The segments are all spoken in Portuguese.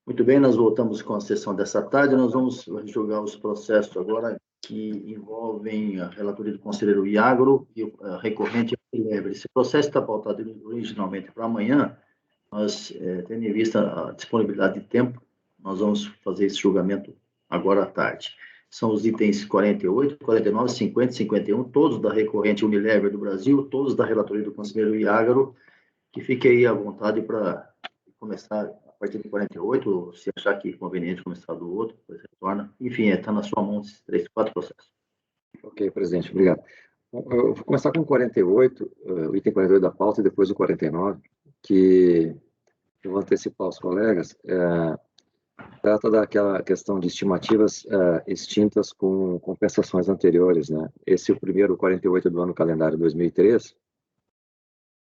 Muito bem, nós voltamos com a sessão dessa tarde. Nós vamos julgar os processos agora que envolvem a relatoria do conselheiro Iagro e o recorrente Unilever. Esse processo está pautado originalmente para amanhã, mas, tendo em vista a disponibilidade de tempo, nós vamos fazer esse julgamento agora à tarde. São os itens 48, 49, 50 e 51, todos da recorrente Unilever do Brasil, todos da relatoria do conselheiro Iagro, que fique aí à vontade para começar a partir do 48, ou se achar que é conveniente começar do outro, depois retorna. Enfim, está na sua mão esses 4 processos. Ok, presidente, obrigado. Bom, eu vou começar com o 48, o item 48 da pauta, e depois o 49, que eu vou antecipar aos colegas. Trata daquela questão de estimativas extintas com compensações anteriores, né? Esse é o primeiro, 48 do ano calendário 2003,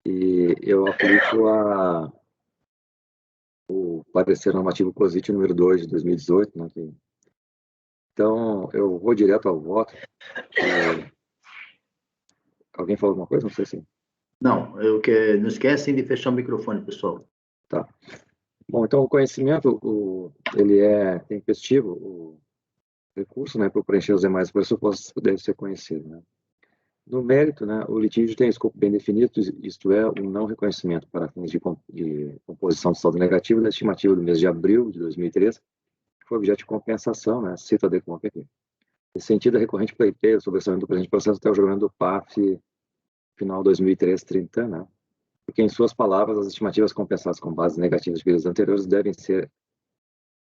e eu aplico o parecer normativo COSIT número 2 de 2018, né? Então, eu vou direto ao voto. Alguém falou alguma coisa? Não sei se... Não, não esquecem de fechar o microfone, pessoal. Tá. Bom, então o conhecimento, ele é tempestivo, o recurso, né, para preencher os demais pressupostos deve ser conhecido, né. No mérito, né, o litígio tem escopo bem definido, isto é, o não reconhecimento para fins de composição de saldo negativo da estimativa do mês de abril de 2013, que foi objeto de compensação, né, cita a DECOMP aqui. Nesse sentido, a recorrente pleiteia sobre o do presente processo até o julgamento do PAF final 2013-30, né, porque, em suas palavras, as estimativas compensadas com bases negativas de períodos anteriores devem ser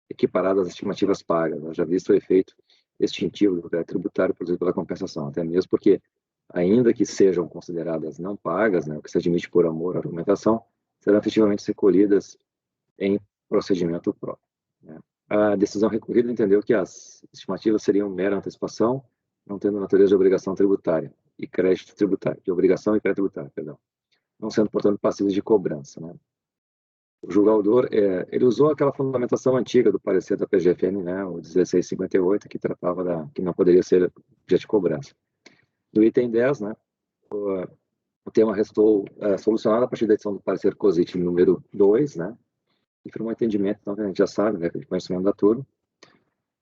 equiparadas às estimativas pagas, né, já visto o efeito extintivo do crédito tributário produzido pela compensação, até mesmo porque, ainda que sejam consideradas não pagas, né, o que se admite por amor à argumentação, serão efetivamente recolhidas em procedimento próprio, né. A decisão recorrida entendeu que as estimativas seriam mera antecipação, não tendo natureza de obrigação tributária e crédito tributário, de obrigação e crédito tributário, perdão, não sendo, portanto, passíveis de cobrança, né. O julgador, ele usou aquela fundamentação antiga do parecer da PGFN, né, o 1658, que tratava que não poderia ser objeto de cobrança. No item 10, né, o tema restou solucionado a partir da edição do parecer COSIT número 2, né, e firmou um entendimento, então, que a gente já sabe, né, de conhecimento da turma.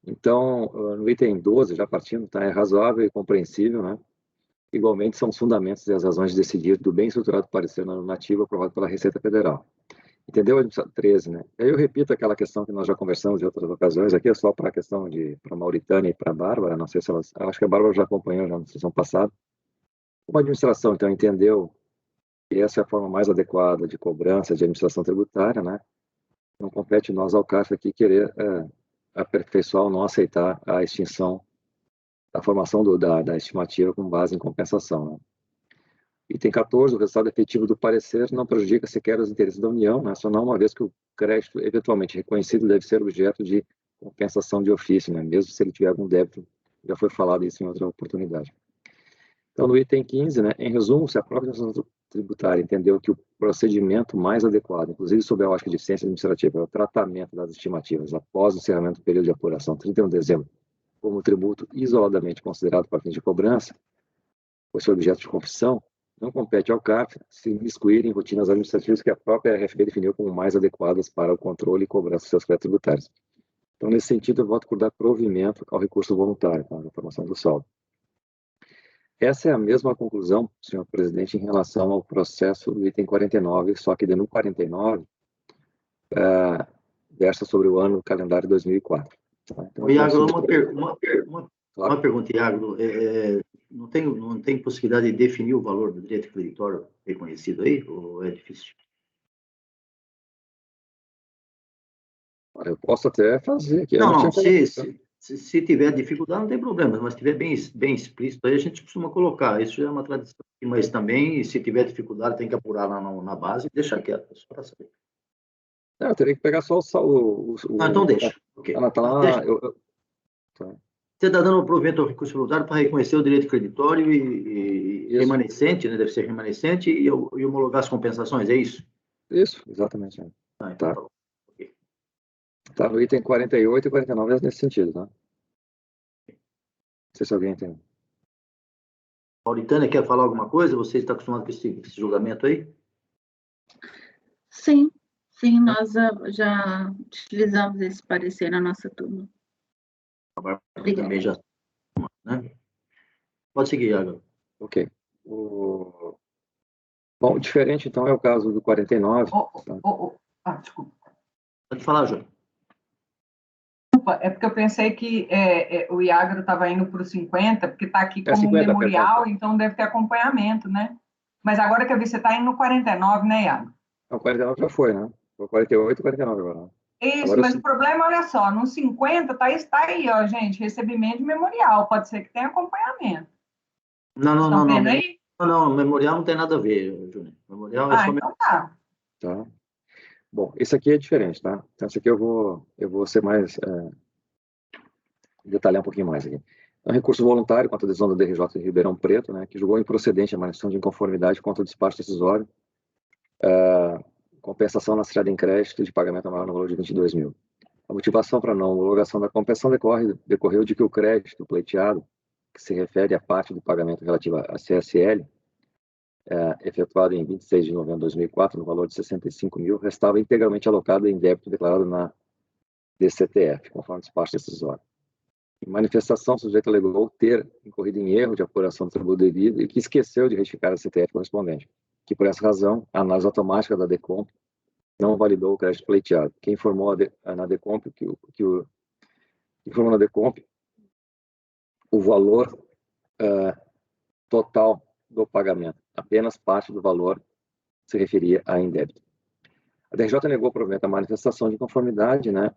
Então, no item 12, já partindo, tá, é razoável e compreensível, né, igualmente são os fundamentos e as razões de decidir do bem estruturado parecer normativo aprovado pela Receita Federal. Entendeu? 13, né? Aí eu repito aquela questão que nós já conversamos em outras ocasiões, aqui é só para a questão para a Mauritânia e para a Bárbara, não sei se elas, acho que a Bárbara já acompanhou já na sessão passada. Uma administração, então, entendeu que essa é a forma mais adequada de cobrança de administração tributária, né? Não compete nós, ao CAF, aqui querer aperfeiçoar ou não aceitar a extinção da formação da estimativa com base em compensação, né? Item 14, o resultado efetivo do parecer não prejudica sequer os interesses da União, nacional, uma vez que o crédito eventualmente reconhecido deve ser objeto de compensação de ofício, né, mesmo se ele tiver algum débito. Já foi falado isso em outra oportunidade. Então, no item 15, né, em resumo, se a própria administração tributária entendeu que o procedimento mais adequado, inclusive sob a ótica de eficiência administrativa, é o tratamento das estimativas após o encerramento do período de apuração, 31 de dezembro, como tributo isoladamente considerado para fins de cobrança, pois foi objeto de confissão, não compete ao CAF se imiscuir em rotinas administrativas que a própria RFB definiu como mais adequadas para o controle e cobrança dos seus créditos tributários. Então, nesse sentido, eu voto por dar provimento ao recurso voluntário, tá, na formação do saldo. Essa é a mesma conclusão, senhor presidente, em relação ao processo do item 49, só que no 49 versa sobre o ano calendário 2004. Tá? Então, Iagro, uma pergunta, Iagro. Não tem possibilidade de definir o valor do direito creditório reconhecido aí, ou é difícil? Eu posso até fazer aqui. Não, se tiver dificuldade, não tem problema, mas se tiver bem explícito, aí a gente costuma colocar. Isso já é uma tradição, mas também, se tiver dificuldade, tem que apurar lá na base e deixar quieto, só para saber. Eu teria que pegar só o então deixa. Okay. Ela está lá. Deixa. Tá. Você está dando um provimento ao recurso voluntário para reconhecer o direito creditório e remanescente, né? Deve ser remanescente, e homologar as compensações, é isso? Isso, exatamente. Então tá. Tá. Okay. Tá no item 48 e 49 é nesse sentido, tá? Não sei se alguém entende. Mauritânia quer falar alguma coisa? Você está acostumado com esse julgamento aí? Sim. Sim, nós já utilizamos esse parecer na nossa turma. Também já, né? Pode seguir, Iago. Ok. Bom, diferente, então, é o caso do 49. Desculpa. Pode falar, Júlio. Desculpa, é porque eu pensei que o Iagro estava indo para o 50, porque está aqui como 50, memorial, perfeito. então deve ter acompanhamento, né? Mas agora que eu vi, você está indo no 49, né, Iagro? O 49 já foi, né? Foi 48 e 49 agora. Isso, agora mas o problema, olha só, no 50 está aí, ó, gente, recebimento de memorial, pode ser que tenha acompanhamento. Não. Vendo aí? Não, memorial não tem nada a ver, Júnior. Memorial é só... Então tá. Tá. Bom, esse aqui é diferente, tá? Então, esse aqui eu vou ser mais... detalhar um pouquinho mais aqui. É um recurso voluntário contra a decisão da DRJ de Ribeirão Preto, né, que julgou improcedente a manifestação de inconformidade contra o despacho decisório, compensação lastreada em crédito de pagamento maior no valor de 22 mil. A motivação para não homologação da compensação decorreu de que o crédito pleiteado, que se refere à parte do pagamento relativa à CSL, efetuado em 26 de novembro de 2004, no valor de 65 mil, restava integralmente alocado em débito declarado na DCTF, conforme despacho decisório. Em manifestação, o sujeito alegou ter incorrido em erro de apuração do tributo devido e que esqueceu de retificar a CTF correspondente, que por essa razão, a análise automática da DECOMP não validou o crédito pleiteado. Quem informou na DECOMP informou na DECOMP o valor total do pagamento, apenas parte do valor se referia a indébito. A DRJ negou provimento a manifestação de conformidade, né,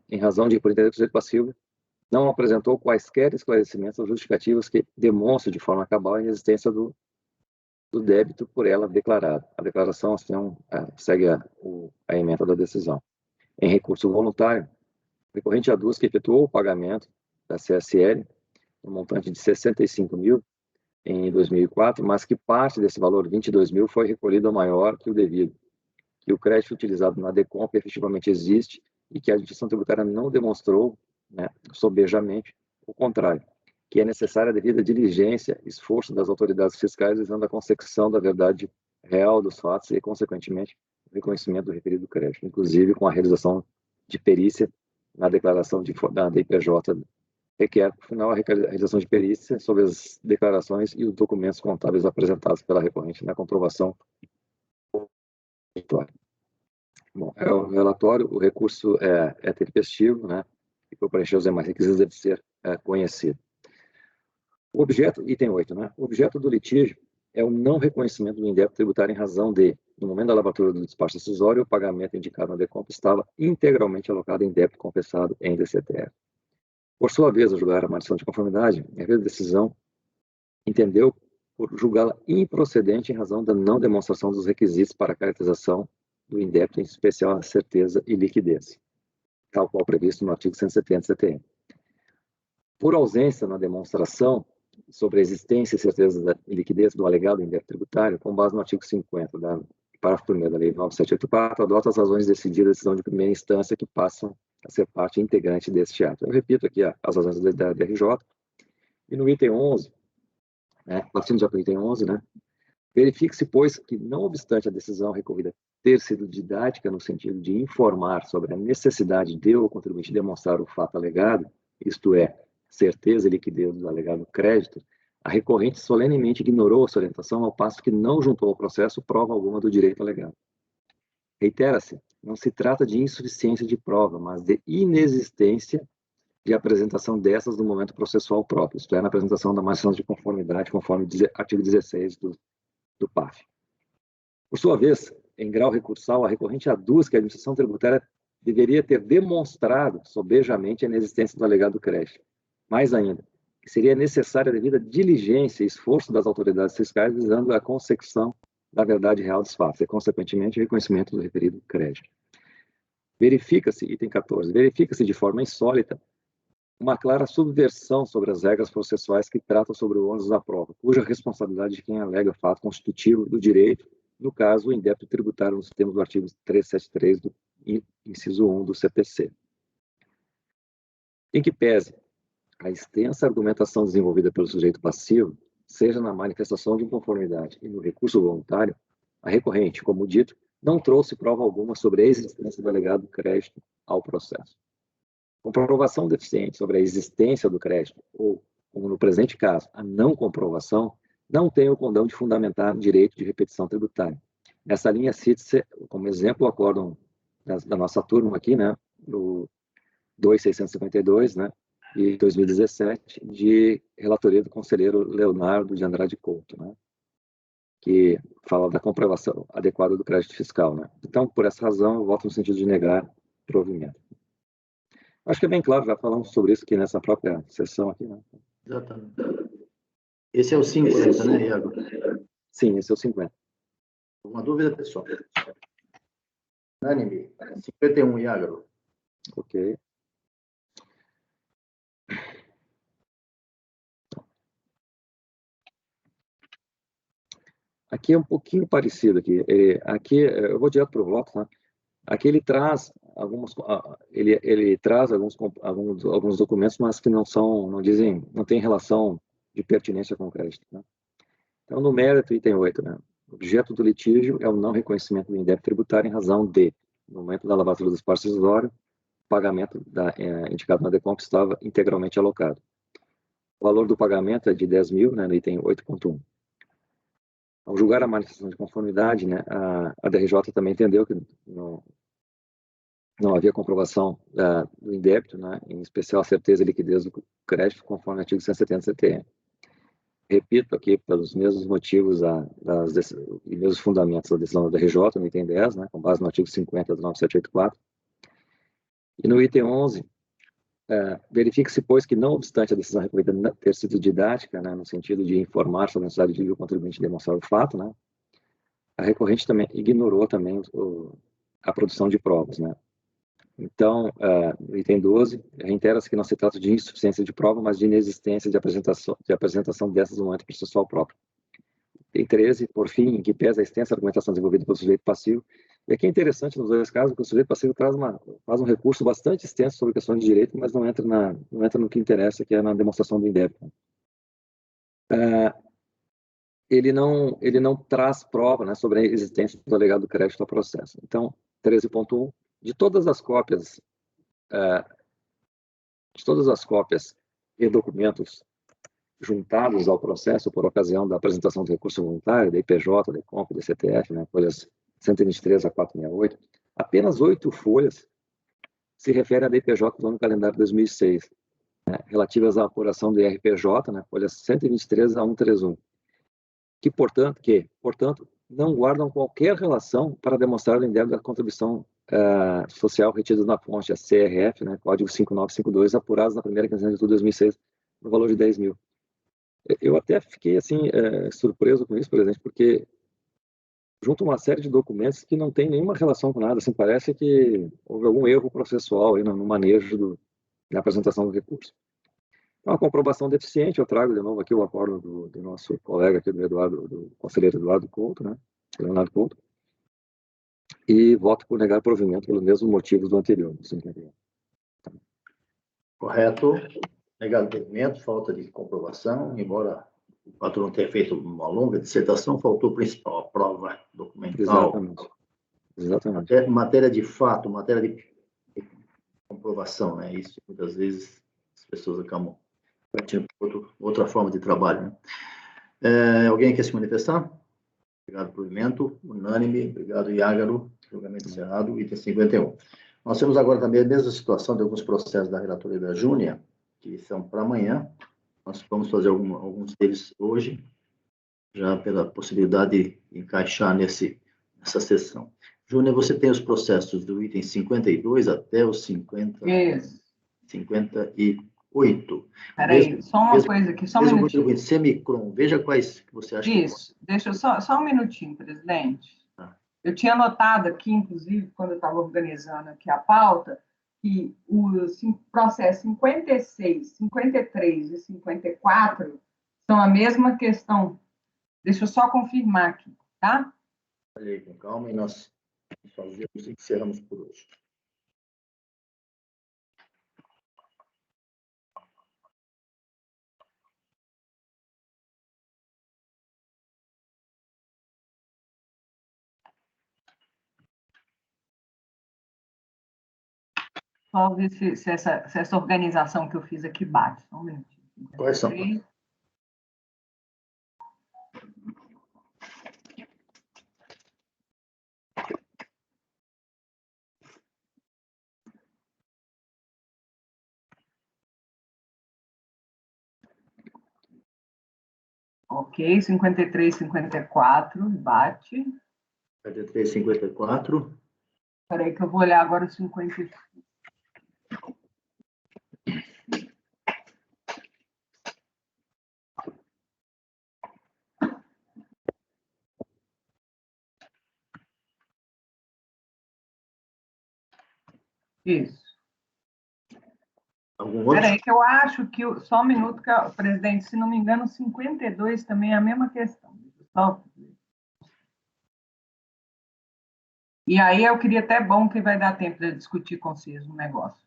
em razão de, por entender que o sujeito passivo não apresentou quaisquer esclarecimentos ou justificativos que demonstrem de forma cabal a inexistência do débito por ela declarado. A declaração assim, segue a ementa da decisão. Em recurso voluntário, o recorrente aduz que efetuou o pagamento da CSL, no montante de 65 mil em 2004, mas que parte desse valor, 22 mil, foi recolhido maior que o devido, que o crédito utilizado na DECOMP efetivamente existe e que a administração tributária não demonstrou, né, sobejamente, o contrário, que é necessária a devida diligência, esforço das autoridades fiscais visando a consecução da verdade real dos fatos e, consequentemente, o reconhecimento do referido crédito, inclusive com a realização de perícia na declaração da DPJ, requer, por final, a realização de perícia sobre as declarações e os documentos contábeis apresentados pela recorrente na comprovação do relatório. Bom, o relatório, o recurso é tempestivo, né? E para preencher os demais requisitos deve ser conhecido. O objeto, item 8, né? O objeto do litígio é o não reconhecimento do indébito tributário em razão de, no momento da lavatura do despacho decisório, o pagamento indicado na DECOMP estava integralmente alocado em débito compensado em DCTF. Por sua vez, a julgar a manifestação de conformidade, a decisão entendeu por julgá-la improcedente em razão da não demonstração dos requisitos para a caracterização do indébito, em especial a certeza e liquidez, tal qual previsto no artigo 170 CTN. Por ausência na demonstração sobre a existência e certeza e liquidez do alegado indébito tributário, com base no artigo 50 da parágrafo 1º da Lei 9784, adota as razões decididas da decisão de primeira instância que passam a ser parte integrante deste ato. Eu repito aqui as razões da DRJ. E no item 11, né, partindo já para o item 11, né, verifique-se, pois, que não obstante a decisão recorrida ter sido didática no sentido de informar sobre a necessidade de o contribuinte demonstrar o fato alegado, isto é, certeza e liquidez do alegado crédito, a recorrente solenemente ignorou essa orientação, ao passo que não juntou ao processo prova alguma do direito alegado. Reitera-se, não se trata de insuficiência de prova, mas de inexistência de apresentação dessas no momento processual próprio, isto é, na apresentação da manifestação de conformidade, conforme artigo 16 do PAF. Por sua vez, em grau recursal, a recorrente aduz que a administração tributária deveria ter demonstrado sobejamente a inexistência do alegado crédito. Mais ainda, que seria necessária a devida diligência e esforço das autoridades fiscais visando a consecução da verdade real dos fatos e, consequentemente, o reconhecimento do referido crédito. Verifica-se, item 14, verifica-se de forma insólita uma clara subversão sobre as regras processuais que tratam sobre o ônus da prova, cuja responsabilidade de quem alega o fato constitutivo do direito, no caso, o indébito tributário nos termos do artigo 373 do inciso 1 do CPC. Em que pese a extensa argumentação desenvolvida pelo sujeito passivo, seja na manifestação de inconformidade e no recurso voluntário, a recorrente, como dito, não trouxe prova alguma sobre a existência do alegado crédito ao processo. Comprovação deficiente sobre a existência do crédito, ou, como no presente caso, a não comprovação, não tem o condão de fundamentar direito de repetição tributária. Nessa linha, cite-se como exemplo o acórdão da nossa turma aqui, né, do 2652, né, de 2017, de relatoria do conselheiro Leonardo de Andrade Couto, né, que fala da comprovação adequada do crédito fiscal, né. Então, por essa razão, eu voto no sentido de negar provimento. Acho que é bem claro, já falamos sobre isso aqui nessa própria sessão aqui, né? Exatamente. Esse é o 50, né, Iago? Sim, esse é o 50. Uma dúvida, pessoal? Unânime. 51, Iago. Ok. Aqui é um pouquinho parecido aqui. Aqui eu vou direto para o voto, né? Aqui ele traz ele traz alguns documentos, mas que não dizem, não tem relação de pertinência com o crédito, né? Então, no mérito, item 8, né? O objeto do litígio é o não reconhecimento do indébito tributário em razão de, no momento da lavatura do espaço decisório, o pagamento indicado na DECOMP estava integralmente alocado. O valor do pagamento é de 10 mil, né, no item 8.1. Ao julgar a manifestação de conformidade, né, a DRJ também entendeu que não havia comprovação do indébito, né, em especial a certeza e liquidez do crédito, conforme o artigo 170 do CTN. Repito aqui, pelos mesmos motivos e mesmos fundamentos da decisão da DRJ, no item 10, né, com base no artigo 50 do 9784. E no item 11, verifique-se, pois, que não obstante a decisão recorrida ter sido didática, né, no sentido de informar sobre a necessidade de o contribuinte demonstrar o fato, né, a recorrente também ignorou também a produção de provas, né. Então, no item 12, reitera-se que não se trata de insuficiência de prova, mas de inexistência de apresentação dessas no momento processual próprio. Item 13, por fim, em que pesa a extensa argumentação desenvolvida pelo sujeito passivo. E aqui é interessante nos dois casos que o sujeito passivo faz um recurso bastante extenso sobre questões de direito, mas não entra no que interessa, que é na demonstração do indébito. Ele não traz prova, né, sobre a existência do alegado crédito ao processo. Então, 13.1, de todas as cópias e documentos juntados ao processo por ocasião da apresentação do recurso voluntário, da IPJ, da ICOMP, da CTF, né, folhas 123 a 468, apenas 8 folhas se referem à DPJ do ano calendário 2006, né, relativas à apuração do IRPJ, né, folhas 123 a 131, que, portanto, não guardam qualquer relação para demonstrar o indébito da contribuição social retida na fonte, a CRF, né, código 5952, apurados na primeira quinzena de outubro de 2006, no valor de 10 mil. Eu até fiquei assim surpreso com isso, por exemplo, porque junto uma série de documentos que não tem nenhuma relação com nada, assim, parece que houve algum erro processual aí no manejo na apresentação do recurso. Então, a comprovação deficiente, eu trago de novo aqui o acordo do nosso colega aqui, do conselheiro Eduardo Couto, né, Leonardo Couto, e voto por negar provimento pelos mesmos motivos do anterior, do 51. Correto. Negado provimento, falta de comprovação, embora o patrão tenha feito uma longa dissertação, faltou o principal, a prova documental. Exatamente. Matéria de fato, matéria de comprovação, né? Isso, muitas vezes, as pessoas acabam partindo por outra forma de trabalho, né? Alguém quer se manifestar? Obrigado, provimento. Unânime. Obrigado, Iágaro. Julgamento encerrado. Item 51. Nós temos agora também a mesma situação de alguns processos da relatoria da Júnia, que são para amanhã. Nós vamos fazer alguns deles hoje, já pela possibilidade de encaixar nessa sessão. Júnior, você tem os processos do item 52 até os 58. Peraí, só uma coisa aqui, só um minutinho. Semicron, veja quais que você acha. Isso, deixa eu só um minutinho, presidente. Eu tinha notado aqui, inclusive, quando eu estava organizando aqui a pauta, que os processos 56, 53 e 54 são a mesma questão. Deixa eu só confirmar aqui, tá? Olha aí, com calma, e nós fazemos e encerramos por hoje. Só ver se essa organização que eu fiz aqui bate. Só um minutinho. Quais são? Ok, 53, 54, bate. 53, 54. Espera aí que eu vou olhar agora o 55. Isso. Algum outro? Espera aí que eu acho que... Só um minuto, presidente, se não me engano, 52 também é a mesma questão. Só... E aí eu queria até bom que vai dar tempo de discutir com vocês um negócio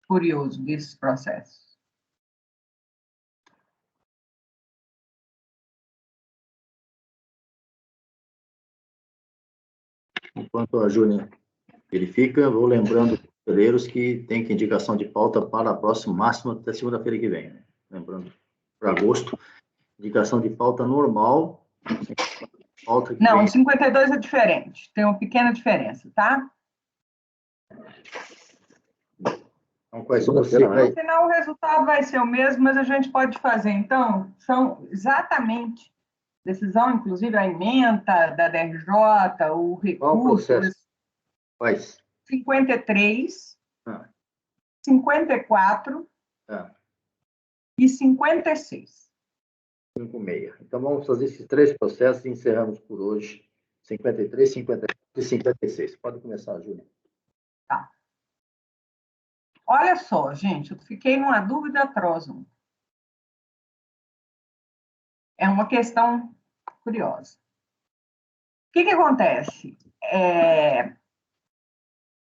curioso desses processos. Enquanto a Júlia verifica, vou lembrando os conselheiros que tem que indicação de pauta para a próxima máxima até segunda-feira que vem. Né? Lembrando, para agosto, indicação de pauta normal. Pauta que Não, vem. o 52 é diferente, tem uma pequena diferença, tá? Então, quais você vai... No final, o resultado vai ser o mesmo, mas a gente pode fazer. Então, são exatamente decisão, inclusive a ementa da DRJ, o recurso... Qual o processo? Quais? 53, 54 e 56. 56. Então, vamos fazer esses três processos e encerramos por hoje. 53, 54 e 56. Pode começar, Júlia. Tá. Olha só, gente, eu fiquei numa dúvida atroz. É uma questão curiosa. O que acontece?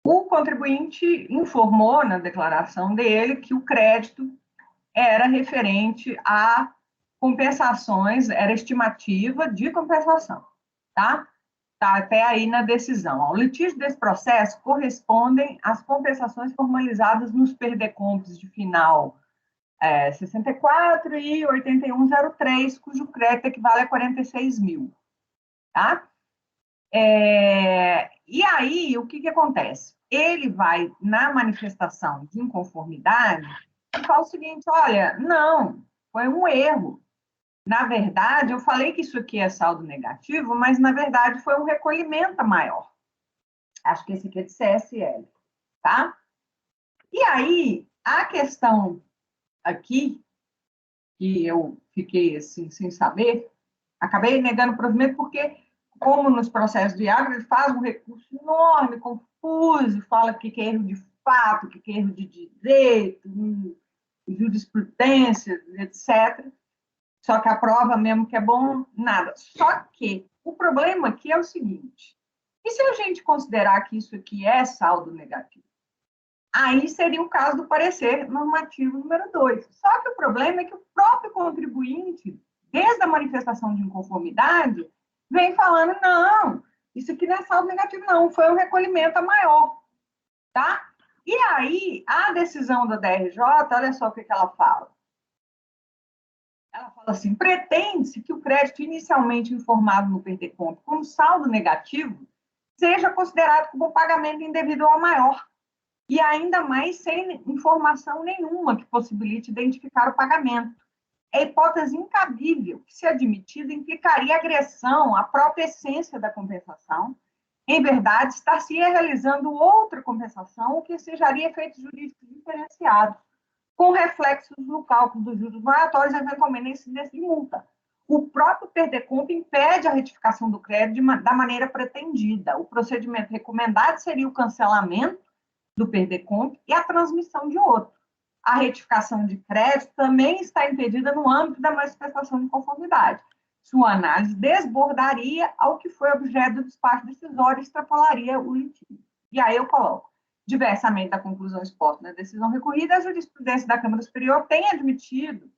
O contribuinte informou na declaração dele que o crédito era referente a compensações, era estimativa de compensação, tá? Tá até aí na decisão. Ao litígio desse processo correspondem às compensações formalizadas nos perdecomptes de final 64 e 8103, cujo crédito equivale a 46 mil, tá? E aí, o que acontece? Ele vai, na manifestação de inconformidade, e fala o seguinte, olha, não, foi um erro. Na verdade, eu falei que isso aqui é saldo negativo, mas, na verdade, foi um recolhimento maior. Acho que esse aqui é de CSL, tá? E aí, a questão aqui, que eu fiquei assim, sem saber, acabei negando o provimento porque, como nos processos de Iagro, ele faz um recurso enorme, confuso, fala que é erro de fato, que é erro de direito, jurisprudência, etc. Só que a prova mesmo que é bom, nada. Só que o problema aqui é o seguinte, e se a gente considerar que isso aqui é saldo negativo? Aí seria o caso do parecer normativo número 2. Só que o problema é que o próprio contribuinte, desde a manifestação de inconformidade, vem falando, não, isso aqui não é saldo negativo, não, foi um recolhimento a maior, tá? E aí, a decisão da DRJ, olha só o que ela fala. Ela fala assim, pretende-se que o crédito inicialmente informado no perdeconto como saldo negativo seja considerado como pagamento indevido ao maior, e ainda mais sem informação nenhuma que possibilite identificar o pagamento. É hipótese incabível que, se admitida, implicaria agressão à própria essência da compensação. Em verdade, estar-se-ia realizando outra compensação, o que sejaria efeitos jurídicos diferenciados, com reflexos no cálculo dos juros moratórios, eventualmente na incidência de multa. O próprio perdeconto impede a retificação do crédito da maneira pretendida. O procedimento recomendado seria o cancelamento do perdeconto e a transmissão de outro. A retificação de crédito também está impedida no âmbito da manifestação de conformidade. Sua análise desbordaria ao que foi objeto do despacho decisório e extrapolaria o litígio. E aí eu coloco, diversamente da conclusão exposta na decisão recorrida, a jurisprudência da Câmara Superior tem admitido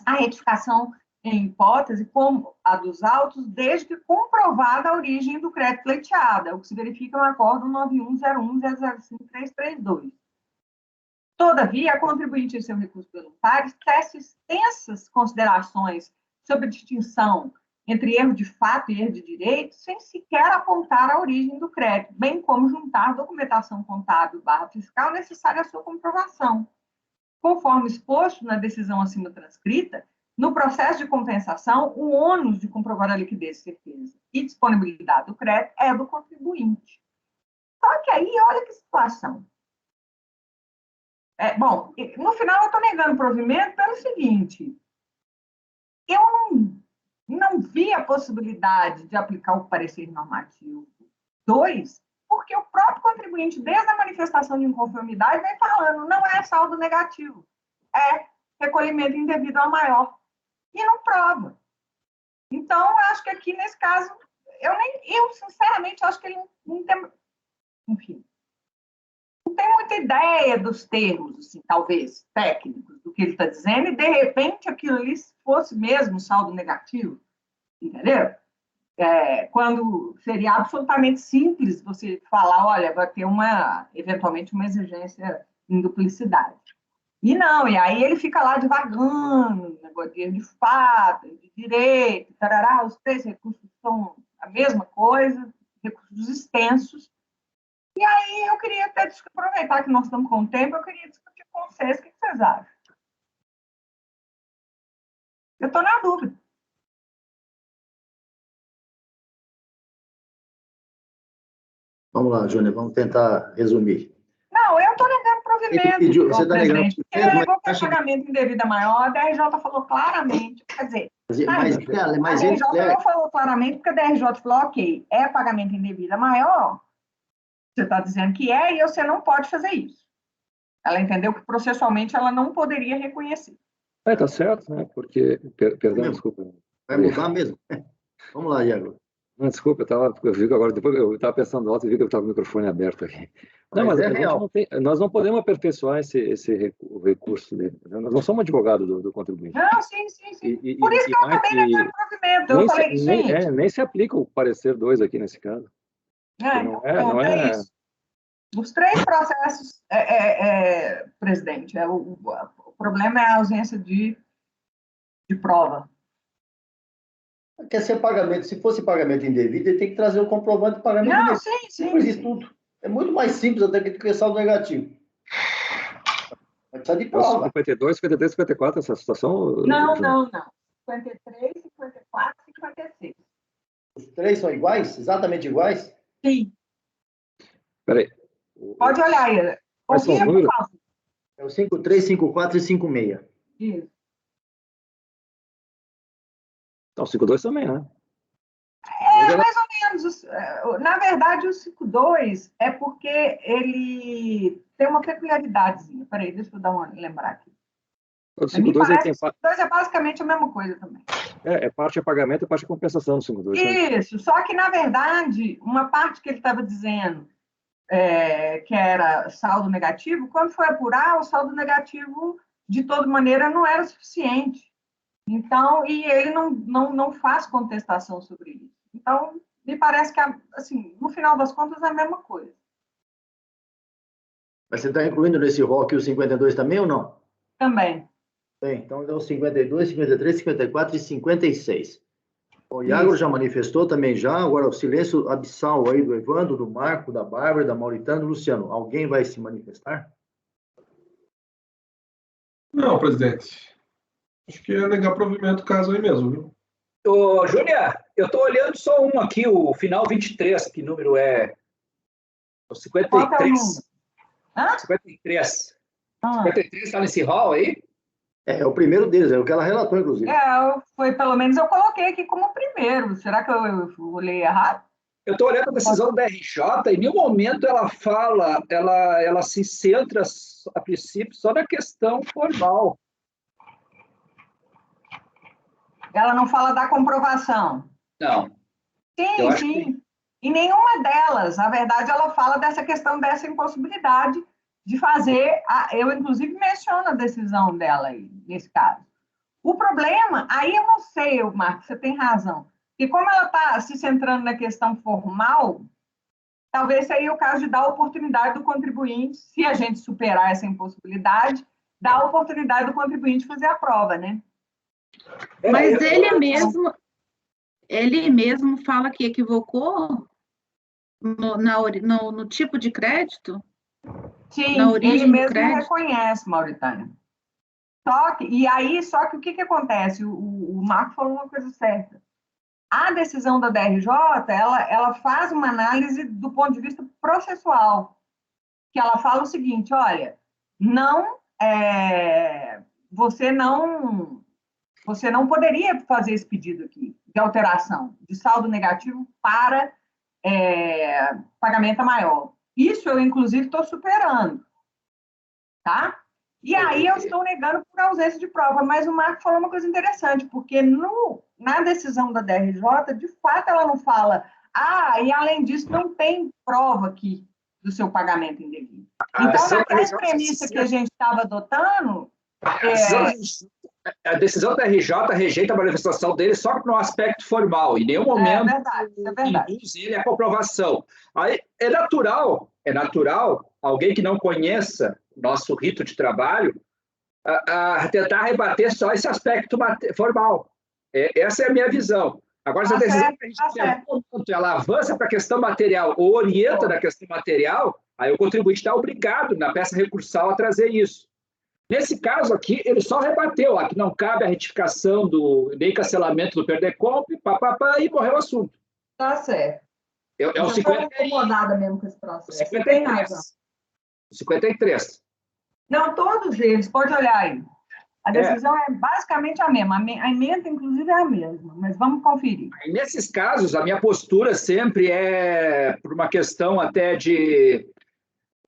a retificação em hipótese como a dos autos, desde que comprovada a origem do crédito pleiteado, é o que se verifica no Acórdão 9101.005.332. Todavia, a contribuinte em seu recurso voluntário tece extensas considerações sobre a distinção entre erro de fato e erro de direito, sem sequer apontar a origem do crédito, bem como juntar documentação contábil / fiscal necessária à sua comprovação. Conforme exposto na decisão acima transcrita, no processo de compensação, o ônus de comprovar a liquidez, certeza e disponibilidade do crédito é do contribuinte. Só que aí, olha que situação. Bom, no final eu estou negando o provimento pelo seguinte, eu não vi a possibilidade de aplicar o parecer normativo 2, porque o próprio contribuinte, desde a manifestação de inconformidade, vem falando, não é saldo negativo, é recolhimento indevido ao maior. E não prova. Então, eu acho que aqui, nesse caso, eu sinceramente, acho que ele não tem, enfim, não tem muita ideia dos termos, assim, talvez, técnicos, do que ele está dizendo, e, de repente, aquilo ali fosse mesmo saldo negativo, entendeu? Quando seria absolutamente simples você falar, olha, vai ter eventualmente, uma exigência em duplicidade. E não, e aí ele fica lá divagando, negócio de fato, de direito, tarará, os 3 recursos são a mesma coisa, recursos extensos. E aí eu queria até aproveitar que nós estamos com o tempo, eu queria discutir com vocês, o que vocês acham? Eu estou na dúvida. Vamos lá, Júnior, vamos tentar resumir. Não, eu estou negando provimento, você está negando presidente, porque ele alegou que é pagamento indevido maior, a DRJ falou claramente, quer dizer, mas a DRJ não falou claramente, porque a DRJ falou, ok, é pagamento indevido maior, você está dizendo que é, e você não pode fazer isso. Ela entendeu que processualmente ela não poderia reconhecer. Tá certo, né? Porque, perdão, desculpa. Vai mudar mesmo? Vamos lá, Iago. Não, desculpa, eu vi que agora, depois eu estava pensando alto e vi que eu estava com o microfone aberto aqui. Não, mas nós não podemos aperfeiçoar esse recurso dele. Nós não somos advogados do contribuinte. Não, sim. Por isso que eu acabei negando o provimento. Eu falei, gente... Nem se aplica o parecer 2 aqui nesse caso. Não é isso. Os 3 processos, presidente, o problema é a ausência de prova. Quer ser pagamento, se fosse pagamento indevido, ele tem que trazer o comprovante de pagamento indevido. Sim. Não existe tudo. É muito mais simples até que saldo negativo. Vai precisar de prova. 52, 53, 54, essa situação? Não. 53, 54 e 56. Os 3 são iguais? Exatamente iguais? Sim. Peraí. Pode olhar aí. É o 53, 54 e 56. Isso. Então, o 52 também, né? Mais ou menos. Na verdade, o 52 é porque ele tem uma peculiaridadezinha. Peraí, deixa eu dar uma lembrar aqui. O 52 o 52 é basicamente a mesma coisa também. Parte é pagamento e parte é compensação do 52. Isso, só que, na verdade, uma parte que ele estava dizendo que era saldo negativo, quando foi apurar, o saldo negativo, de toda maneira, não era suficiente. Então, e ele não faz contestação sobre isso. Então, me parece que, assim, no final das contas, é a mesma coisa. Mas você está incluindo nesse rol aqui o 52 também ou não? Também. Bem, então é o 52, 53, 54 e 56. O Iago já manifestou também já, agora o silêncio abissal aí do Evandro, do Marco, da Bárbara, da Mauritana, do Luciano. Alguém vai se manifestar? Não, presidente. Acho que é negar provimento o caso aí mesmo, viu? Ô, Júnior, eu estou olhando só um aqui, o final 23, que número é? O 53. Hã? 53. 53 está nesse hall aí? É o primeiro deles, é o que ela relatou, inclusive. Pelo menos eu coloquei aqui como primeiro. Será que eu olhei errado? Eu estou olhando a decisão da RJ e, em nenhum momento, ela fala, ela se centra, a princípio, só na questão formal. Ela não fala da comprovação? Não. Sim. Em nenhuma delas, na verdade, ela fala dessa questão, dessa impossibilidade de fazer, eu inclusive menciono a decisão dela aí, nesse caso. O problema, aí eu não sei, Marcos, você tem razão, porque como ela está se centrando na questão formal, talvez seria o caso de dar a oportunidade do contribuinte, se a gente superar essa impossibilidade, dar a oportunidade do contribuinte fazer a prova, né? Mas ele mesmo fala que equivocou no tipo de crédito? Sim, Na origem ele do mesmo crédito? reconhece, Mauritânia. Só que o que acontece? O Marco falou uma coisa certa. A decisão da DRJ, ela faz uma análise do ponto de vista processual, que ela fala o seguinte, olha, você não poderia fazer esse pedido aqui de alteração de saldo negativo para pagamento a maior. Isso eu, inclusive, estou superando, tá? E aí eu estou negando por ausência de prova, mas o Marco falou uma coisa interessante, porque na decisão da DRJ, de fato, ela não fala, e além disso, não tem prova aqui do seu pagamento indevido. Então, naquela premissa que a gente estava adotando... A decisão da RJ rejeita a manifestação dele só no aspecto formal, em nenhum momento é verdade. induz ele a comprovação. Aí é natural alguém que não conheça nosso rito de trabalho a tentar rebater só esse aspecto formal. Essa é a minha visão. Agora, se a decisão ela avança para a questão material ou orienta na questão material, aí o contribuinte está obrigado, na peça recursal, a trazer isso. Nesse caso aqui, ele só rebateu que não cabe a retificação nem cancelamento do PERDECOMP, e morreu o assunto. Tá certo. É o 50... Eu estou incomodada mesmo com esse processo. 53. 53. Não, todos eles, pode olhar aí. A decisão é basicamente a mesma. A emenda, inclusive, é a mesma, mas vamos conferir. Nesses casos, a minha postura sempre é por uma questão até de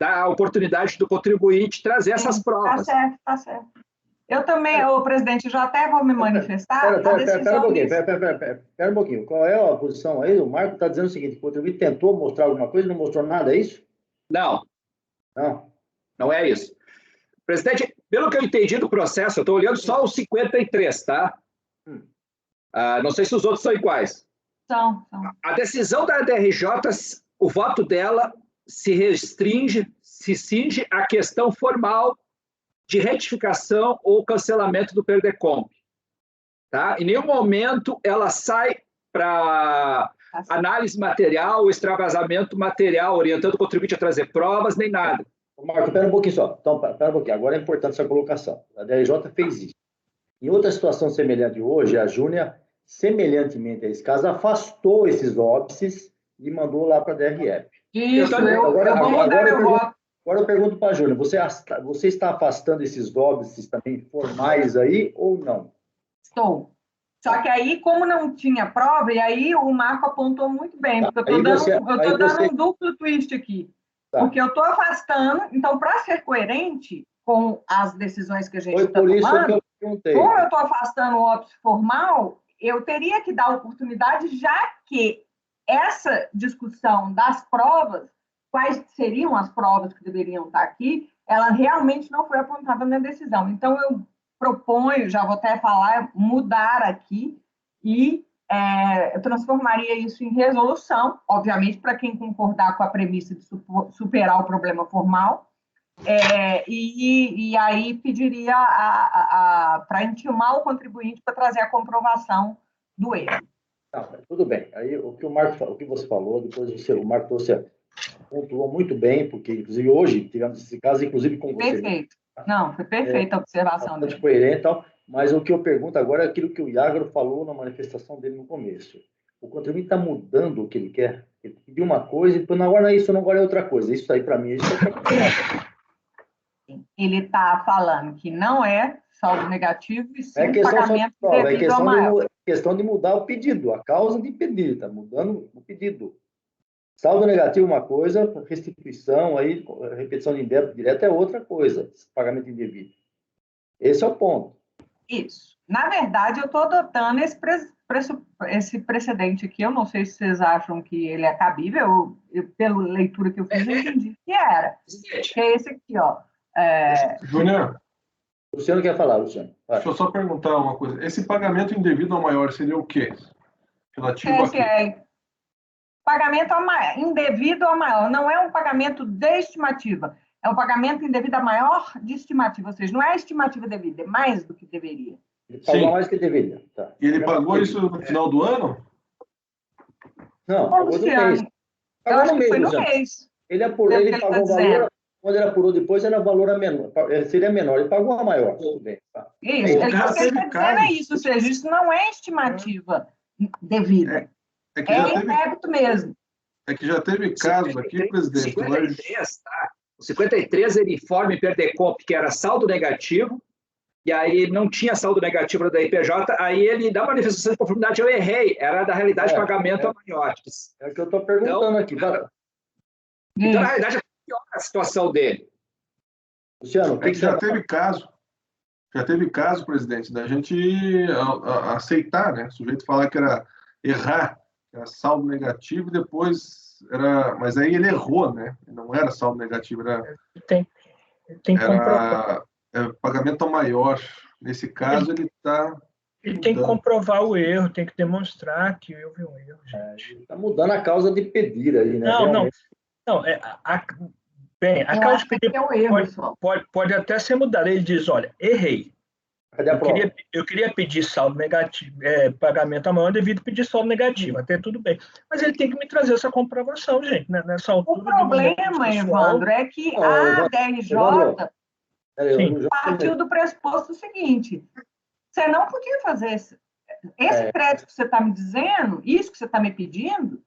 dar a oportunidade do contribuinte trazer essas provas. Tá certo. Eu também, presidente, já até vou me manifestar. Espera um pouquinho. Qual é a posição aí? O Marco está dizendo o seguinte, o contribuinte tentou mostrar alguma coisa e não mostrou nada, é isso? Não. Não. Não é isso. Presidente, pelo que eu entendi do processo, eu estou olhando só os 53, tá? Não sei se os outros são iguais. São. A decisão da DRJ, o voto dela se cinge à questão formal de retificação ou cancelamento do PERDECOMP. Tá? Em nenhum momento ela sai para análise material ou extravasamento material, orientando o contribuinte a trazer provas, nem nada. Marco, espera um pouquinho só. Então, espera um pouquinho. Agora é importante essa colocação. A DRJ fez isso. Em outra situação semelhante hoje, a Júnia, semelhantemente a esse caso, afastou esses óbices e mandou lá para a DRF. Isso, Agora eu pergunto para a Júlia, você está afastando esses óbices também formais aí ou não? Estou. Só que aí, como não tinha prova, e aí o Marco apontou muito bem, porque eu estou dando um duplo twist aqui. Tá. Porque eu estou afastando, então, para ser coerente com as decisões que a gente está tomando, como eu estou afastando o óbice formal, eu teria que dar oportunidade, já que essa discussão das provas, quais seriam as provas que deveriam estar aqui, ela realmente não foi apontada na decisão. Então, eu proponho, já vou até falar, mudar aqui e eu transformaria isso em resolução, obviamente, para quem concordar com a premissa de superar o problema formal, e aí pediria para intimar o contribuinte para trazer a comprovação do erro. Não, tudo bem. Aí o que você falou, depois o Marco pontuou muito bem, porque inclusive hoje tivemos esse caso, inclusive com você. Perfeito. Não, foi perfeita a observação dele. Coerente e tal, mas o que eu pergunto agora é aquilo que o Iagro falou na manifestação dele no começo. O contribuinte está mudando o que ele quer. Ele pediu uma coisa e depois agora não é isso, agora é outra coisa. Isso aí para mim é outra coisa. Ele está falando que não é saldo negativo e sim pagamento devido ao maior. É questão de mudar o pedido, a causa de pedir, está mudando o pedido. Saldo negativo é uma coisa, restituição, aí, repetição de débito direto é outra coisa, pagamento indevido. Esse é o ponto. Isso. Na verdade, eu estou adotando esse precedente aqui, eu não sei se vocês acham que ele é cabível, pela leitura que eu fiz, eu entendi que era. Que é esse aqui, ó. Júnior, Luciano quer falar, Luciano. Vai. Deixa eu só perguntar uma coisa. Esse pagamento indevido ao maior seria o quê? Relativo a quê? Pagamento indevido ao maior. Não é um pagamento de estimativa. É um pagamento indevido a maior de estimativa. Ou seja, não é a estimativa devida, é mais do que deveria. Ele pagou Sim. mais do que deveria. Tá. E ele pagou isso no final do ano? Não, Ô, pagou no Luciano, mês. eu Pagou acho no que foi mês, no Luciano. mês. Ele apurou, Pelo ele que ele pagou o tá valor, dizendo. quando ele apurou depois, era valor a menor, seria menor. Ele pagou a maior. Tudo bem. Tá. Isso. No O caso, que ele teve está dizendo é casos. isso. Ou seja, isso não é estimativa devida. É que já É teve, débito mesmo. é que já teve casos aqui, presidente. 53, tá? O 53 ele informa em Perdecomp que era saldo negativo, e aí não tinha saldo negativo da IPJ, aí ele dá manifestação de conformidade, eu errei, era da realidade de pagamento a maiores. É o que eu estou perguntando aqui. Então, na realidade, piora a situação dele. Luciano, o É que já teve caso, presidente, da gente aceitar, né? O sujeito falar que era errar, que era saldo negativo, e depois era. Mas aí ele errou, né? Não era saldo negativo, Tem que comprovar. era pagamento maior. Nesse caso, ele está. Ele tem que comprovar o erro, tem que demonstrar que houve um erro, gente. Está mudando a causa de pedir aí, né? Não. Bem, a causa de pedir é um erro, pode até ser mudada. Ele diz, olha, errei. Cadê a prova? Eu queria pedir saldo negativo, pagamento a maior devido pedir saldo negativo, até tudo bem. Mas ele tem que me trazer essa comprovação, gente, né? Nessa altura. O problema, Evandro, é que a DRJ partiu do pressuposto seguinte: você não podia fazer esse crédito que você está me dizendo, isso que você está me pedindo,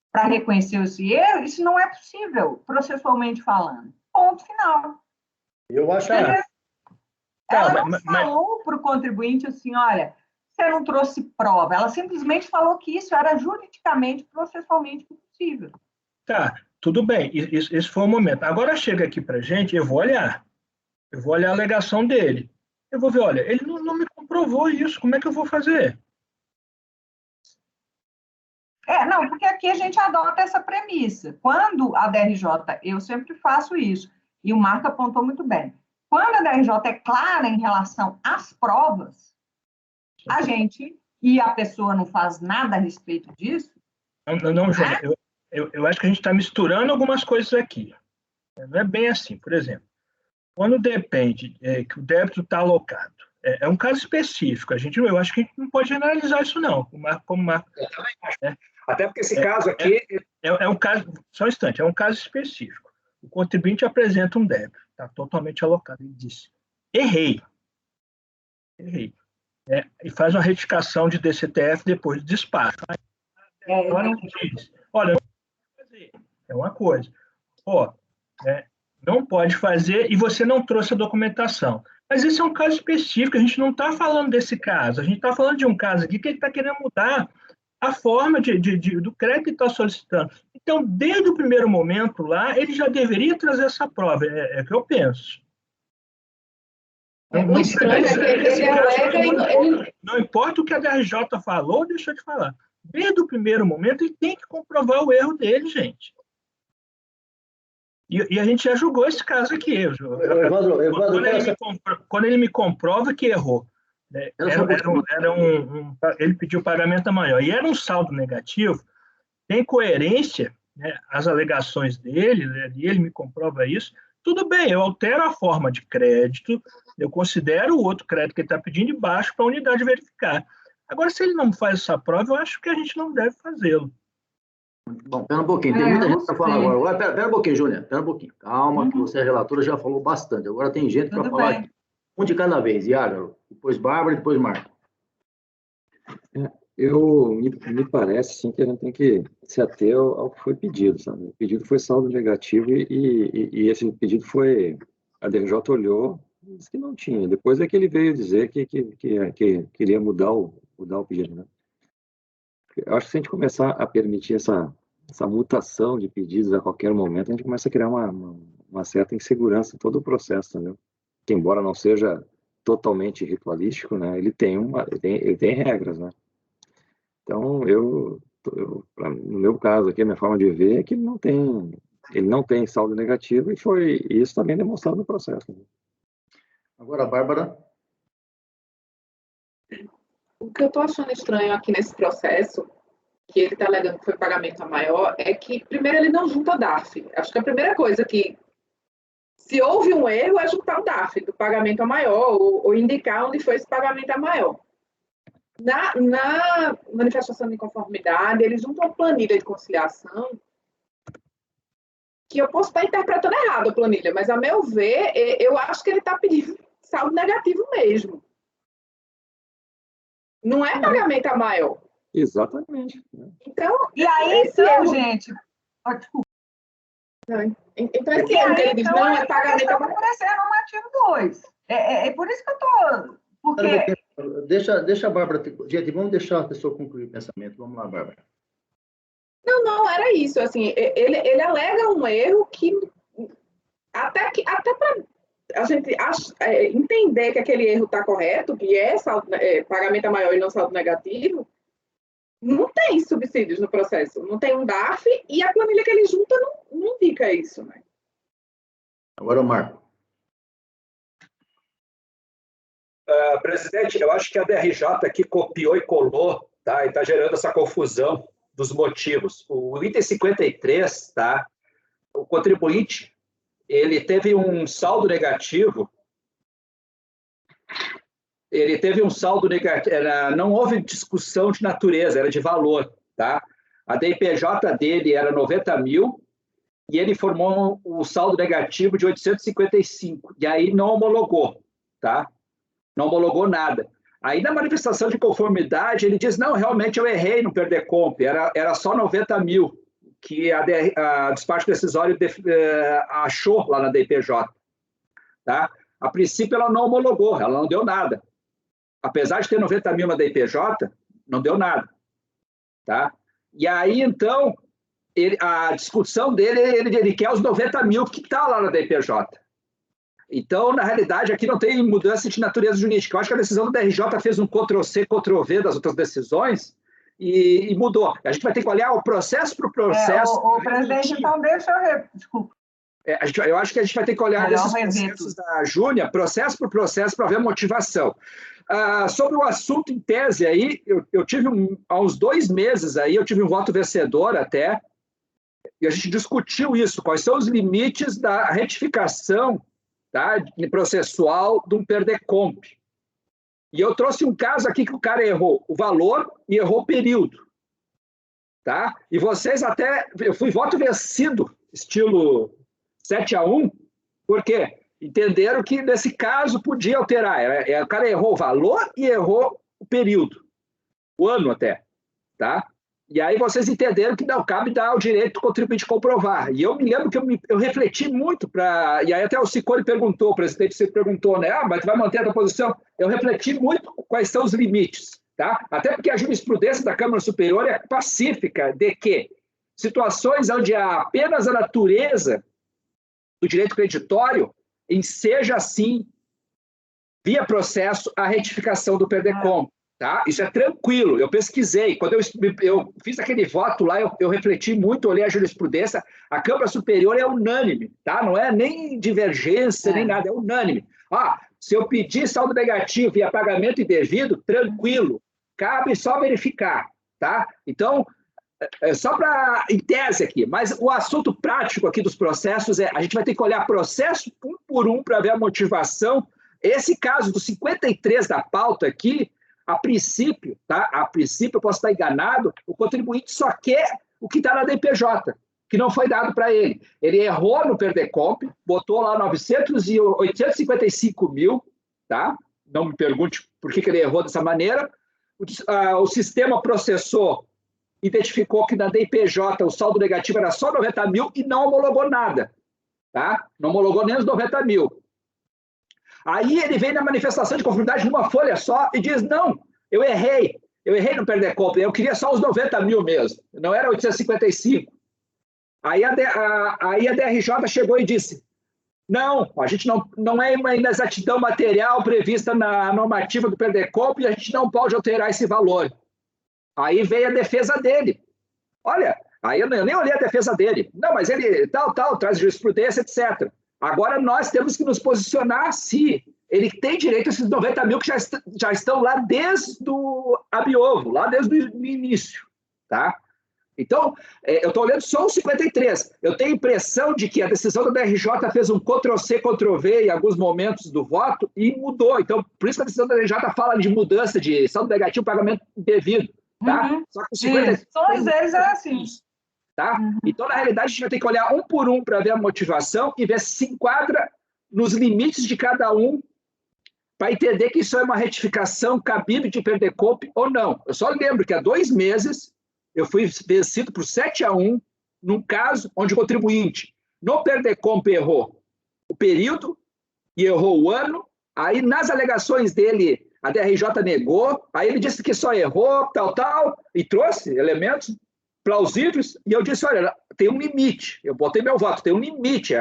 para reconhecer esse erro, isso não é possível, processualmente falando. Ponto final. Eu acho que ela não falou para o contribuinte assim, olha, você não trouxe prova. Ela simplesmente falou que isso era juridicamente, processualmente possível. Tá, tudo bem. Esse foi o momento. Agora chega aqui para a gente, eu vou olhar a alegação dele. Eu vou ver, olha, ele não me comprovou isso, como é que eu vou fazer? Não, porque aqui a gente adota essa premissa. Quando a DRJ, eu sempre faço isso, e o Marco apontou muito bem, quando a DRJ é clara em relação às provas, a gente, e a pessoa não faz nada a respeito disso... Não, Jônia, eu acho que a gente está misturando algumas coisas aqui. Não é bem assim, por exemplo, quando depende que o débito está alocado, é um caso específico, eu acho que a gente não pode generalizar isso não, como Marco... Até porque esse caso aqui... É um caso, só um instante, é um caso específico. O contribuinte apresenta um débito, está totalmente alocado. Ele diz, errei. E faz uma retificação de DCTF depois do despacho. Agora diz, olha, não pode fazer. É uma coisa. Não pode fazer e você não trouxe a documentação. Mas esse é um caso específico, a gente não está falando desse caso, a gente está falando de um caso aqui que ele está querendo mudar a forma do crédito que está solicitando. Então, desde o primeiro momento lá, ele já deveria trazer essa prova, é o que eu penso. O estranho é que ele alega... Não importa o que a DRJ falou ou deixou de falar. Desde o primeiro momento, ele tem que comprovar o erro dele, gente. E a gente já julgou esse caso aqui. Quando ele me comprova que errou, ele pediu pagamento maior e era um saldo negativo, tem coerência, né, as alegações dele, né, e ele me comprova isso, tudo bem, eu altero a forma de crédito, eu considero o outro crédito que ele está pedindo de baixo para a unidade verificar. Agora, se ele não faz essa prova, eu acho que a gente não deve fazê-lo. Bom, pera um pouquinho, tem muita gente para falar agora. Pera um pouquinho, Júlia, pera um pouquinho. Calma, que você é relatora, já falou bastante. Agora tem gente para falar aqui. Um de cada vez, Iágaro, depois Bárbara e depois Marco. Me parece, sim, que a gente tem que se ater ao que foi pedido, sabe? O pedido foi saldo negativo e esse pedido foi... A DRJ olhou e disse que não tinha. Depois é que ele veio dizer que queria mudar o pedido, né? Eu acho que se a gente começar a permitir essa mutação de pedidos a qualquer momento, a gente começa a criar uma certa insegurança em todo o processo, entendeu? Que, embora não seja totalmente ritualístico, né, ele tem regras, né? Então, no meu caso aqui, a minha forma de ver é que ele não tem saldo negativo e foi isso também demonstrado no processo. Né? Agora, Bárbara. O que eu estou achando estranho aqui nesse processo, que ele está alegando que foi pagamento a maior, é que, primeiro, ele não junta DARF. Acho que a primeira coisa que, se houve um erro, é juntar o DARF do pagamento a maior, ou indicar onde foi esse pagamento a maior. Na manifestação de inconformidade, eles juntam uma planilha de conciliação, que eu posso estar interpretando errado a planilha, mas, a meu ver, eu acho que ele está pedindo saldo negativo mesmo. Não é pagamento a maior. Exatamente. Então, e aí, então, gente... Desculpa. Então, esse erro que ele diz, não é pagamento a maior. Aparecer no artigo 2. É por isso que eu estou... Porque... Deixa a Bárbara... Gente, vamos deixar a pessoa concluir o pensamento. Vamos lá, Bárbara. Não, era isso. Assim, ele alega um erro que... Até para a gente entender que aquele erro está correto, que é pagamento a maior e não saldo negativo, não tem subsídios no processo. Não tem um DARF e a planilha que ele junta não indica isso, né? Agora o Marco. Presidente, eu acho que a DRJ aqui copiou e colou, tá? E está gerando essa confusão dos motivos. O item 53, tá? O contribuinte, ele teve um saldo negativo. Ele teve um saldo negativo, não houve discussão de natureza, era de valor, tá? A DIPJ dele era 90 mil e ele formou um saldo negativo de 855, e aí não homologou, tá? Não homologou nada. Aí, na manifestação de conformidade, ele diz, não, realmente eu errei no Perdecompte, era só 90 mil que a despacho decisório achou lá na DIPJ. Tá? A princípio, ela não homologou, ela não deu nada. Apesar de ter 90 mil na DIPJ, não deu nada. Tá? E aí, então, a discussão dele, ele quer os 90 mil que está lá na DIPJ. Então, na realidade, aqui não tem mudança de natureza jurídica. Eu acho que a decisão do DRJ fez um Ctrl-C, Ctrl-V das outras decisões e mudou. A gente vai ter que olhar o processo por processo. O presidente, então, deixa eu... Desculpa. Eu acho que a gente vai ter que olhar esses processos da Júnia, processo por processo, para ver a motivação. Sobre o assunto em tese aí, eu tive há uns 2 meses aí, eu tive um voto vencedor até, e a gente discutiu isso, quais são os limites da retificação, tá, processual de um Perdecompte. E eu trouxe um caso aqui que o cara errou o valor e errou o período. Tá? E vocês até... Eu fui voto vencido, estilo 7-1, porque entenderam que nesse caso podia alterar. O cara errou o valor e errou o período. O ano até. Tá? E aí vocês entenderam que não cabe dar o direito do contribuinte comprovar. E eu me lembro que eu refleti muito para... E aí até o Ciccone perguntou, o presidente se perguntou, né? Mas tu vai manter a tua posição? Eu refleti muito quais são os limites, tá? Até porque a jurisprudência da Câmara Superior é pacífica de que situações onde há apenas a natureza do direito creditório enseja, assim, via processo, a retificação do Perdecompte. Tá? Isso é tranquilo, eu pesquisei, quando eu fiz aquele voto lá, eu refleti muito, olhei a jurisprudência, a Câmara Superior é unânime, tá? Não é nem divergência, nem nada, é unânime. Se eu pedir saldo negativo e pagamento indevido, tranquilo, cabe só verificar, tá? Então, só para, em tese aqui, mas o assunto prático aqui dos processos a gente vai ter que olhar processo um por um para ver a motivação. Esse caso do 53 da pauta aqui, a princípio, tá? A princípio, eu posso estar enganado, o contribuinte só quer o que está na DPJ, que não foi dado para ele. Ele errou no Perdecompte, botou lá 855 mil, tá? Não me pergunte por que ele errou dessa maneira. O sistema processou, identificou que na DPJ o saldo negativo era só 90 mil e não homologou nada, tá? Não homologou nem os 90 mil. Aí ele vem na manifestação de conformidade numa folha só e diz, não, eu errei no Perdecompte, eu queria só os 90 mil mesmo, não era 855. Aí a DRJ chegou e disse, não, a gente não é uma inexatidão material prevista na normativa do Perdecompte e a gente não pode alterar esse valor. Aí veio a defesa dele. Olha, aí eu nem olhei a defesa dele. Não, mas ele traz jurisprudência, etc. Agora nós temos que nos posicionar se ele tem direito a esses 90 mil que já estão lá desde o Abiovo, lá desde o início, tá? Então, eu estou olhando só os 53. Eu tenho a impressão de que a decisão da DRJ fez um Ctrl-C, Ctrl-V em alguns momentos do voto e mudou. Então, por isso que a decisão da DRJ fala de mudança de saldo negativo, pagamento indevido, tá? Só que os 53... Todos eles é assim. Tá? Então, na realidade, a gente vai ter que olhar um por um para ver a motivação e ver se enquadra nos limites de cada um para entender que isso é uma retificação cabível de Perdecope ou não. Eu só lembro que há 2 meses eu fui vencido por 7-1 num caso onde o contribuinte no Perdecope errou o período e errou o ano, aí nas alegações dele a DRJ negou, aí ele disse que só errou, tal, e trouxe elementos plausíveis, e eu disse, olha, tem um limite, eu botei meu voto, tem um limite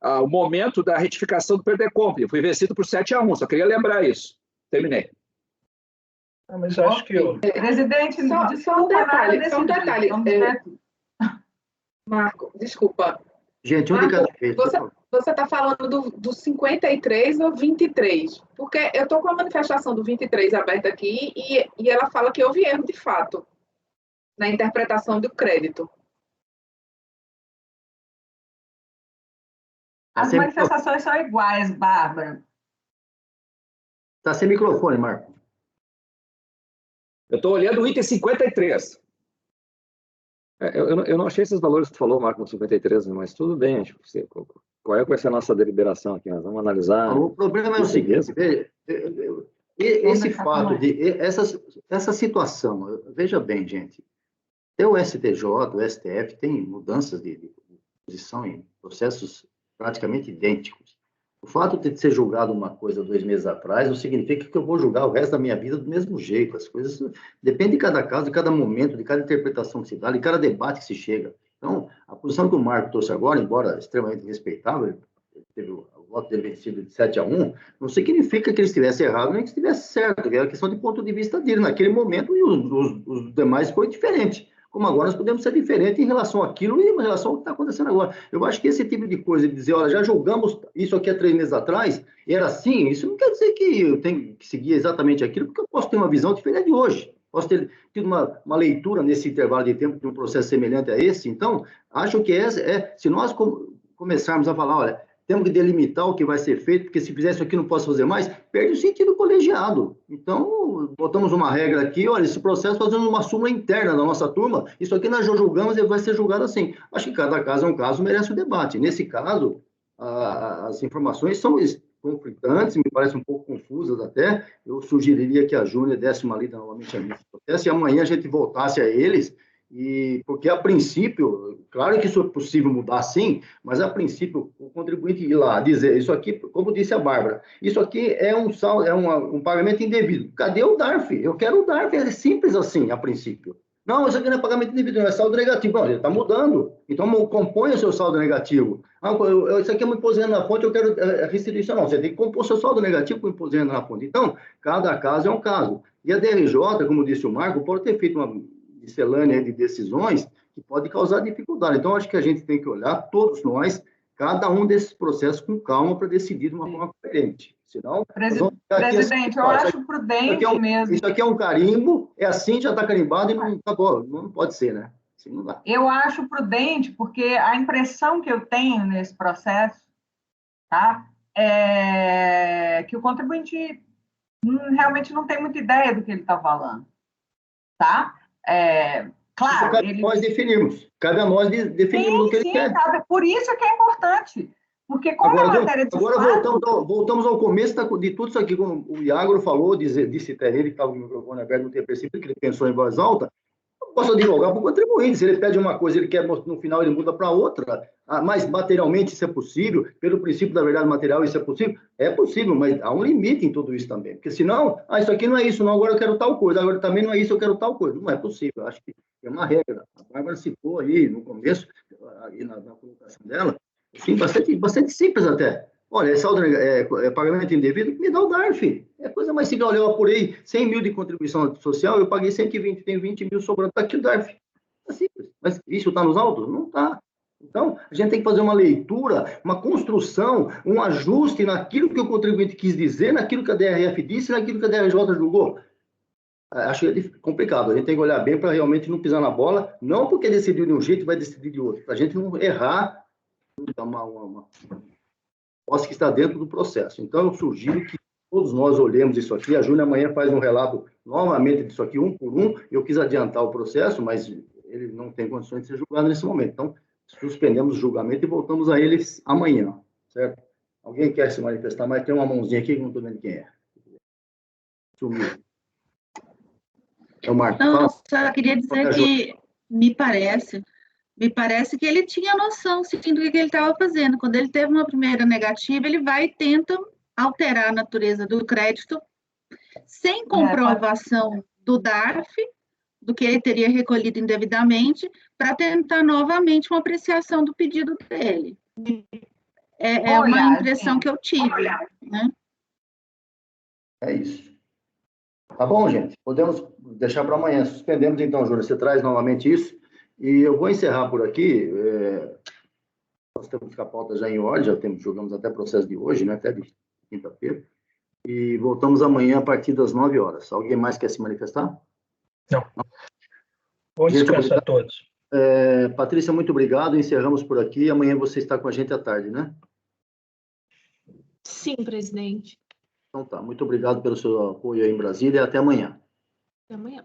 ao momento da retificação do Perdecope. Eu fui vencido por 7-1, só queria lembrar isso. Terminei. Mas eu acho que eu... Presidente, só um detalhe. Marco, desculpa. Gente, um de cada vez. Você está falando do 53 ou 23? Porque eu estou com a manifestação do 23 aberta aqui e ela fala que houve erro de fato na interpretação do crédito. As manifestações são iguais, Bárbara. Está sem microfone, Marco. Eu estou olhando o item 53. Eu não achei esses valores que tu falou, Marco, no 53, mas tudo bem. Tipo, qual vai ser a nossa deliberação aqui? Nós vamos analisar. O problema é o seguinte: esse fato essa situação, veja bem, gente, até o STJ, o STF, tem mudanças de posição em processos praticamente idênticos. O fato de ser julgado uma coisa 2 meses atrás não significa que eu vou julgar o resto da minha vida do mesmo jeito. As coisas dependem de cada caso, de cada momento, de cada interpretação que se dá, de cada debate que se chega. Então, a posição que o Marco trouxe agora, embora extremamente respeitável, teve o voto dele vencido de 7-1, não significa que ele estivesse errado nem que estivesse certo. É a questão de ponto de vista dele naquele momento, e os demais foi diferente. Como agora nós podemos ser diferentes em relação àquilo e em relação ao que está acontecendo agora. Eu acho que esse tipo de coisa, de dizer, olha, já julgamos isso aqui há 3 meses atrás, era assim, isso não quer dizer que eu tenho que seguir exatamente aquilo, porque eu posso ter uma visão diferente de hoje. Posso ter tido uma leitura nesse intervalo de tempo de um processo semelhante a esse. Então, acho que se nós começarmos a falar, olha, temos que delimitar o que vai ser feito, porque se fizer isso aqui não posso fazer mais, perde o sentido colegiado. Então, botamos uma regra aqui, olha, esse processo fazendo uma súmula interna da nossa turma, isso aqui nós já julgamos e vai ser julgado assim. Acho que cada caso é um caso, merece o debate. Nesse caso, as informações são conflitantes, me parecem um pouco confusas até. Eu sugeriria que a Júnia desse uma lida novamente nesse processo e amanhã a gente voltasse a eles, porque a princípio, claro que isso é possível mudar sim, mas a princípio o contribuinte ir lá dizer, isso aqui, como disse a Bárbara, isso aqui é um pagamento indevido. Cadê o DARF? Eu quero o DARF, é simples assim, a princípio. Não, isso aqui não é pagamento indevido, não é saldo negativo. Não, ele está mudando. Então, compõe o seu saldo negativo. Isso aqui é um imposto de renda na fonte, eu quero restituição. Não, você tem que compor o seu saldo negativo com imposto de renda na fonte. Então, cada caso é um caso. E a DRJ, como disse o Marco, pode ter feito uma miscelânea de decisões que pode causar dificuldade. Então, acho que a gente tem que olhar, todos nós, cada um desses processos com calma para decidir de uma forma coerente. Senão, presidente, eu acho prudente mesmo. Isso aqui é um carimbo, é assim, já está carimbado e não acabou. Não pode ser, né? Assim não dá. Eu acho prudente, porque a impressão que eu tenho nesse processo, tá, é que o contribuinte realmente não tem muita ideia do que ele está falando, tá? Claro, nós definimos. Cada nós definimos o que ele quer. Por isso que é importante. Porque como a matéria de agora voltamos ao começo de tudo isso aqui, como o Iagro falou, disse até ele que estava com o microfone aberto, não ter percebido que ele pensou em voz alta. Eu posso advogar para o contribuinte. Se ele pede uma coisa, ele quer, no final ele muda para outra. Mas materialmente isso é possível, pelo princípio da verdade material isso é possível, mas há um limite em tudo isso também. Porque senão, isso aqui não é isso, não, agora eu quero tal coisa, agora também não é isso, eu quero tal coisa. Não é possível, acho que é uma regra. A Bárbara citou aí no começo, aí na colocação dela, sim, bastante simples até. Olha, pagamento indevido, me dá o DARF. É coisa mais simples. Olha, eu apurei 100 mil de contribuição social, eu paguei 120, tenho 20 mil sobrando, está aqui o DARF. É simples. Mas isso está nos autos? Não está. Então, a gente tem que fazer uma leitura, uma construção, um ajuste naquilo que o contribuinte quis dizer, naquilo que a DRF disse, naquilo que a DRJ julgou. Acho complicado. A gente tem que olhar bem para realmente não pisar na bola, não porque decidiu de um jeito e vai decidir de outro, para a gente não errar uma posse que está dentro do processo. Então, eu sugiro que todos nós olhemos isso aqui. A Júlia amanhã faz um relato novamente disso aqui, um por um. Eu quis adiantar o processo, mas ele não tem condições de ser julgado nesse momento. Então, suspendemos o julgamento e voltamos a eles amanhã, certo? Alguém quer se manifestar, mas tem uma mãozinha aqui que não estou vendo quem é. Sumiu. É o Marco. Não, só queria dizer que me parece que ele tinha noção, sim, do que ele estava fazendo. Quando ele teve uma primeira negativa, ele vai e tenta alterar a natureza do crédito sem comprovação do DARF, do que ele teria recolhido indevidamente, para tentar novamente uma apreciação do pedido dele. É uma impressão que eu tive, né? É isso. Tá bom, gente? Podemos deixar para amanhã. Suspendemos, então, Júlia. Você traz novamente isso. E eu vou encerrar por aqui. Nós temos a pauta já em ordem, jogamos até o processo de hoje, né? Até de quinta-feira. E voltamos amanhã a partir das 9 horas. Alguém mais quer se manifestar? Não. Bom descanso a todos. Patrícia, muito obrigado. Encerramos por aqui. Amanhã você está com a gente à tarde, né? Sim, presidente. Então tá. Muito obrigado pelo seu apoio aí em Brasília e até amanhã. Até amanhã.